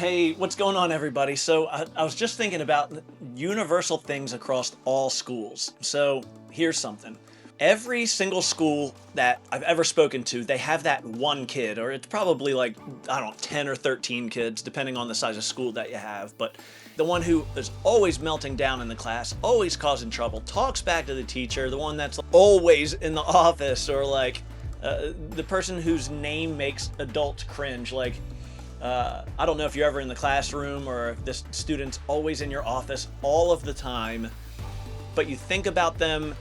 Hey, what's going on, everybody? So I was just thinking about universal things across all schools. So here's something. Every single school that I've ever spoken to, they have that one kid, or it's probably like, I don't know, 10 or 13 kids, depending on the size of school that you have. But the one who is always melting down in the class, always causing trouble, talks back to the teacher, the one that's always in the office, or like the person whose name makes adults cringe. Like, I don't know if you're ever in the classroom or if this student's always in your office all of the time, but you think about them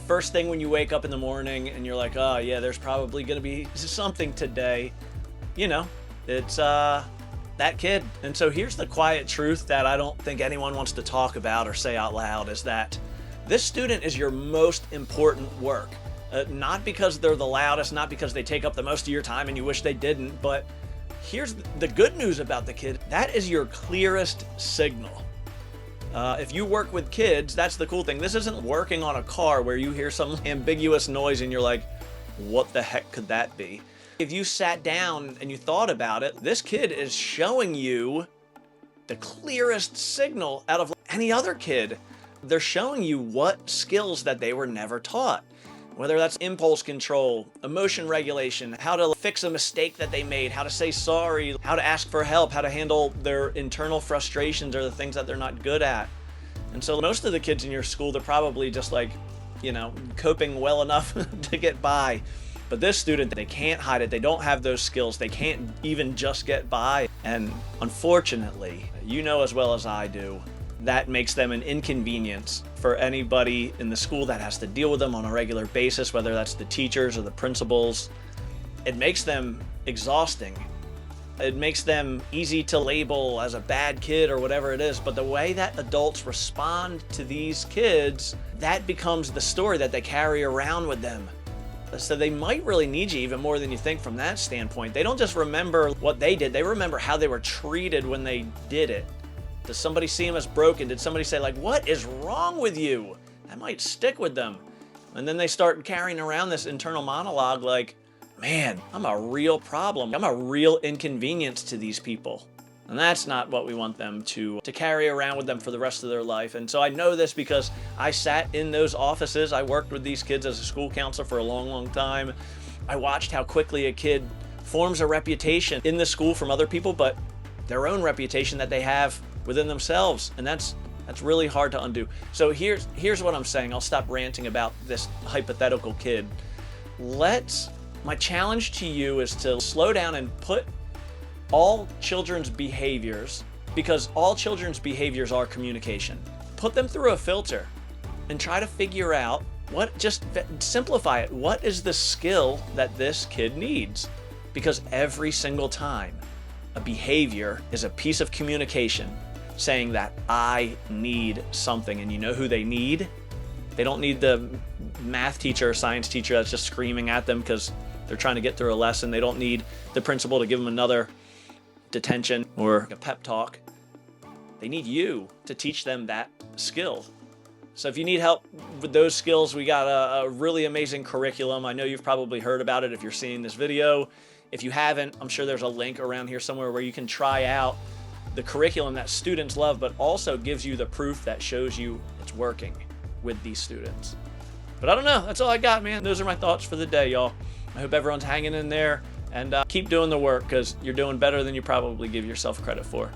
first thing when you wake up in the morning and you're like, oh yeah, there's probably going to be something today. You know, it's that kid. And so here's the quiet truth that I don't think anyone wants to talk about or say out loud, is that this student is your most important work. Not because they're the loudest, not because they take up the most of your time and you wish they didn't, but here's the good news about the kid. That is your clearest signal. If you work with kids, that's the cool thing. This isn't working on a car where you hear some ambiguous noise and you're like, what the heck could that be? If you sat down and you thought about it, this kid is showing you the clearest signal out of any other kid. They're showing you what skills that they were never taught. Whether that's impulse control, emotion regulation, how to fix a mistake that they made, how to say sorry, how to ask for help, how to handle their internal frustrations or the things that they're not good at. And so most of the kids in your school, they're probably just like, you know, coping well enough to get by. But this student, they can't hide it. They don't have those skills. They can't even just get by. And unfortunately, you know as well as I do, that makes them an inconvenience for anybody in the school that has to deal with them on a regular basis, whether that's the teachers or the principals. It makes them exhausting. It makes them easy to label as a bad kid or whatever it is. But the way that adults respond to these kids, that becomes the story that they carry around with them. So they might really need you even more than you think from that standpoint. They don't just remember what they did, they remember how they were treated when they did it. Does somebody see them as broken? Did somebody say, like, what is wrong with you? That might stick with them. And then they start carrying around this internal monologue like, man, I'm a real problem. I'm a real inconvenience to these people. And that's not what we want them to carry around with them for the rest of their life. And so I know this because I sat in those offices. I worked with these kids as a school counselor for a long, long time. I watched how quickly a kid forms a reputation in the school from other people, but their own reputation that they have within themselves, and that's really hard to undo. So here's what I'm saying. I'll stop ranting about this hypothetical kid. My challenge to you is to slow down and put all children's behaviors, because all children's behaviors are communication, put them through a filter and try to figure out just simplify it. What is the skill that this kid needs? Because every single time a behavior is a piece of communication saying that I need something, and you know who they need? They don't need the math teacher or science teacher that's just screaming at them because they're trying to get through a lesson. They don't need the principal to give them another detention or a pep talk. They need you to teach them that skill. So if you need help with those skills, we got a really amazing curriculum. I know you've probably heard about it if you're seeing this video. If you haven't, I'm sure there's a link around here somewhere where you can try out the curriculum that students love, but also gives you the proof that shows you it's working with these students. But I don't know, that's all I got, man. Those are my thoughts for the day, y'all. I hope everyone's hanging in there, and keep doing the work, because you're doing better than you probably give yourself credit for.